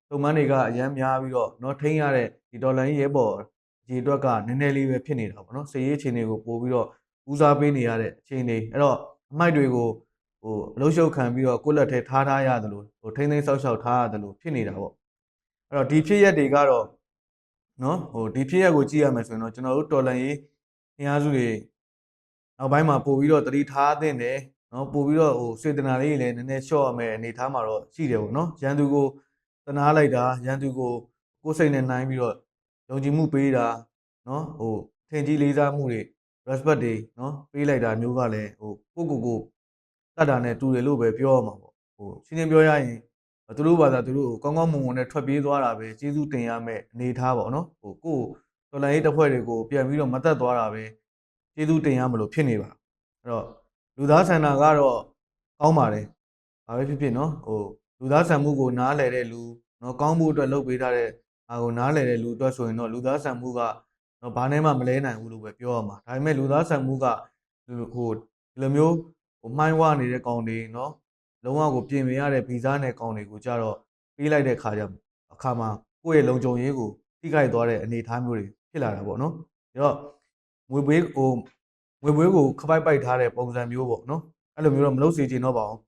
တုံမန်းတွေကအရမ်းများပြီးတော့เนาะထိန်းရတဲ့ဒီဒေါ်လာကြီးရဲ့ပေါ်ဒီအတွက်ကနည်းနည်းလေးပဲဖြစ်နေတာပေါ့နော်စစ်ရေးအခြေအနေကိုပို့ပြီးတော့ဦးစားပေးနေရတဲ့အခြေအနေအဲ့တော့အမိုက်တွေကိုအလုံးရှုပ်ခံပြီးတော့ကိုယ့်လက်ထဲထားရတယ်လို့ထိန်းသိမ်းဆောက်ရှောက်ထားရတယ်လို့ဖြစ်နေတာပေါ့အဲ့တော့ဒီဖြစ်ရက်တွေကတော့နော်ဒီဖြစ်ရက်ကိုကြည့်ရမယ်ဆိုရင်တော့ကျွန်တော်တို့တော်လန်ရေးအင်အားစုတွေနောက်ပိုင်းမှာပို့ပြီးတော့တတိထားသင့်တယ်နော်ပို့ပြီးတော့စေတနာလေးလည်းနည်းနည်းလျှော့ရမယ်အနေထားမှာတော့ရှိတယ်ပေါ့နော်ရန်သူကိုတနာလိုက်တာရန်သူကိုကိုယ်စိတ်နဲ့နှိုင်းပြီးတော့ယုံကြည်မှုပေးတာနော်ထင်ကြီးလေးစားမှုတွေ respect တွေနော်ပေးလိုက်တာမျိုးကလည်းကိုတတ်တာနဲ့တူတယ်လို့ပဲပြောရမှာပေါ့ရှင်းရှင်းပြောရရင်သူတို့ဘာသာသူတို့ကောင်းကောင်းမွန်မွန်နဲ့ထွက်ပြေးသွားတာပဲကျေးဇူးတင်ရမယ်အနေထားပေါ့နော်ကိုတော်လိုင်းရေးတစ်ဖွဲ့တွေကိုပြန်ပြီးတော့မတက်သွားတာပဲကျေးဇူးတင်ရမလို့ဖြစ်နေပါအဲ့တော့လူသားဆန္ဒကတော့ကောင်းပါတယ်ဘာပဲဖြစ်ဖြစ်နော်လူသားဆန်မှုကိုနားလည်တဲ့လူနော်ကောင်းမှုအတွက်လုပ်ပေးထားတဲ့ကိုနားလည်တဲ့လူအတွက်ဆိုရင်တော့လူသားဆန်မှုကနော်ဘာနဲ့မှမလဲနိုင်ဘူးလို့ပဲပြောရမှာဒါပေမဲ့လူသားဆန်မှုကဒီလိုမျိုးမှိုင်းဝနေတဲ့ကောင်တွေနော်လုံးဝကိုပြင်ပြရတဲ့ဗီဇနဲ့ကောင်တွေကိုကြတော့ပေးလိုက်တဲ့အခါမှာကိုယ့်ရဲ့လုံခြုံရေးကိုထိခိုက်သွားတဲ့အနေအထားမျိုးတွေဖြစ်လာတာပေါ့နော်ဒါတော့ငွေပွေးကိုခပိုက်ထားတဲ့ပုံစံမျိုးပေါ့နော်အဲ့လိုမျိုးတော့မလုပ်စေချင်တော့ပါဘူး